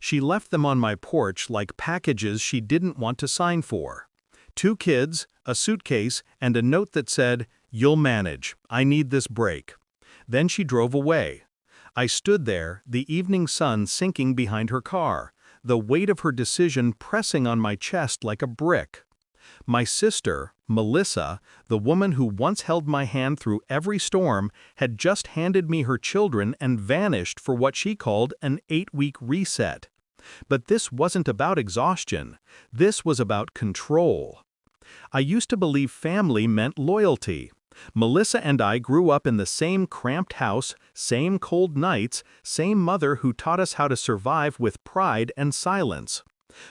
She left them on my porch like packages she didn't want to sign for. 2 kids, a suitcase, and a note that said, "You'll manage. I need this break." Then she drove away. I stood there, the evening sun sinking behind her car, the weight of her decision pressing on my chest like a brick. My sister, Melissa, the woman who once held my hand through every storm, had just handed me her children and vanished for what she called an 8-week reset. But this wasn't about exhaustion. This was about control. I used to believe family meant loyalty. Melissa and I grew up in the same cramped house, same cold nights, same mother who taught us how to survive with pride and silence.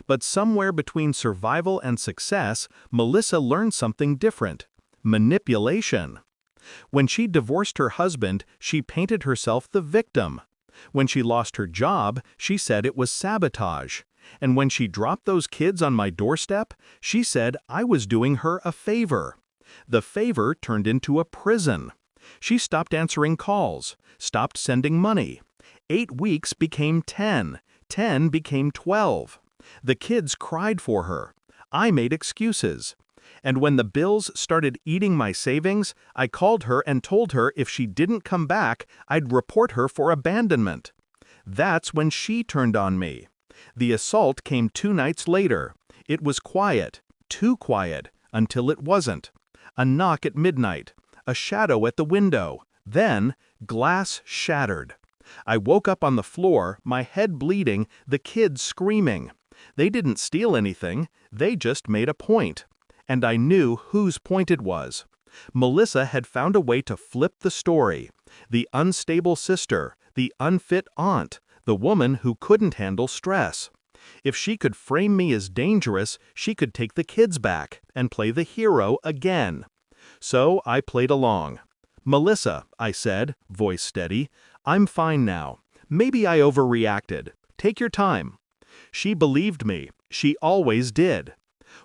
But somewhere between survival and success, Melissa learned something different: manipulation. When she divorced her husband, she painted herself the victim. When she lost her job, she said it was sabotage. And when she dropped those kids on my doorstep, she said I was doing her a favor. The favor turned into a prison. She stopped answering calls, stopped sending money. 8 weeks became 10, 10 became 12. The kids cried for her. I made excuses. And when the bills started eating my savings, I called her and told her if she didn't come back, I'd report her for abandonment. That's when she turned on me. The assault came 2 nights later. It was quiet, too quiet, until it wasn't. A knock at midnight, a shadow at the window, then glass shattered. I woke up on the floor, my head bleeding, the kids screaming. They didn't steal anything, they just made a point. And I knew whose point it was. Melissa had found a way to flip the story. The unstable sister, the unfit aunt, the woman who couldn't handle stress. If she could frame me as dangerous, she could take the kids back and play the hero again. So I played along. "Melissa," I said, voice steady, "I'm fine now. Maybe I overreacted. Take your time." She believed me. She always did.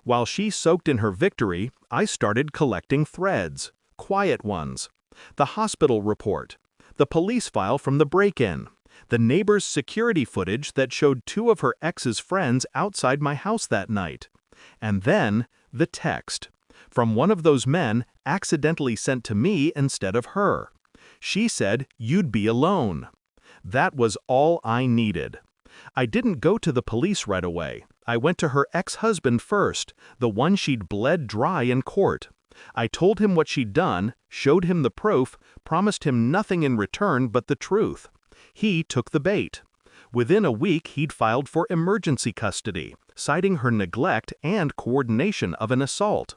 While she soaked in her victory, I started collecting threads, quiet ones. The hospital report, the police file from the break-in, the neighbor's security footage that showed 2 of her ex's friends outside my house that night. And then, the text. From one of those men, accidentally sent to me instead of her. She said, "You'd be alone." That was all I needed. I didn't go to the police right away. I went to her ex-husband first, the one she'd bled dry in court. I told him what she'd done, showed him the proof, promised him nothing in return but the truth. He took the bait. Within a week, he'd filed for emergency custody, citing her neglect and coordination of an assault.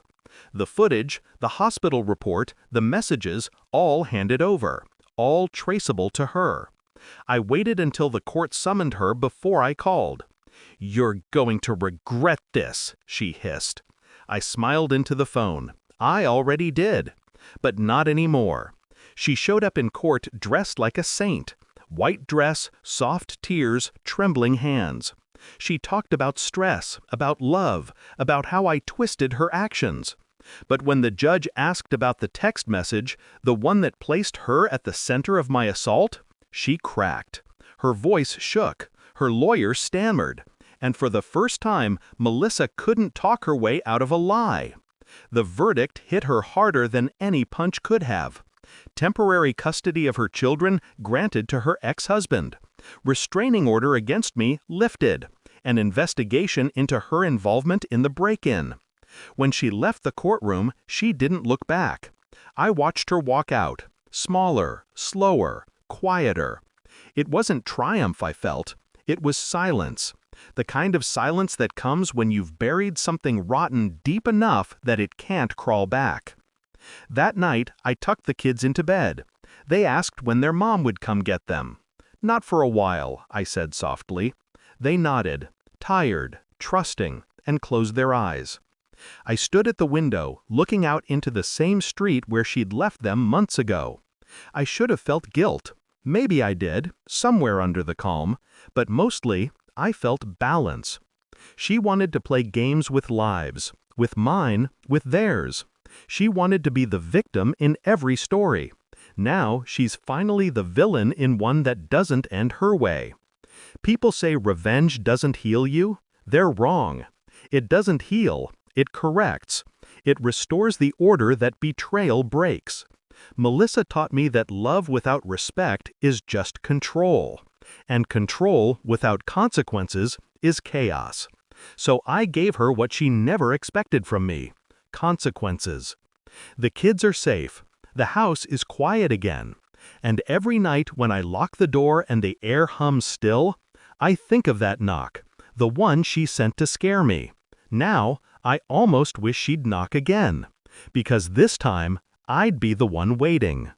The footage, the hospital report, the messages, all handed over, all traceable to her. I waited until the court summoned her before I called. "You're going to regret this," she hissed. I smiled into the phone. I already did. But not anymore. She showed up in court dressed like a saint. White dress, soft tears, trembling hands. She talked about stress, about love, about how I twisted her actions. But when the judge asked about the text message, the one that placed her at the center of my assault, she cracked. Her voice shook. Her lawyer stammered. And for the first time, Melissa couldn't talk her way out of a lie. The verdict hit her harder than any punch could have. Temporary custody of her children granted to her ex-husband. Restraining order against me lifted. An investigation into her involvement in the break-in. When she left the courtroom, she didn't look back. I watched her walk out. Smaller, slower, quieter. It wasn't triumph I felt. It was silence. The kind of silence that comes when you've buried something rotten deep enough that it can't crawl back. That night, I tucked the kids into bed. They asked when their mom would come get them. "Not for a while," I said softly. They nodded, tired, trusting, and closed their eyes. I stood at the window, looking out into the same street where she'd left them months ago. I should have felt guilt. Maybe I did, somewhere under the calm, but mostly, I felt balance. She wanted to play games with lives, with mine, with theirs. She wanted to be the victim in every story. Now she's finally the villain in one that doesn't end her way. People say revenge doesn't heal you. They're wrong. It doesn't heal, it corrects. It restores the order that betrayal breaks. Melissa taught me that love without respect is just control. And control without consequences is chaos. So I gave her what she never expected from me: consequences. The kids are safe. The house is quiet again. And every night when I lock the door and the air hums still, I think of that knock, the one she sent to scare me. Now, I almost wish she'd knock again, because this time, I'd be the one waiting.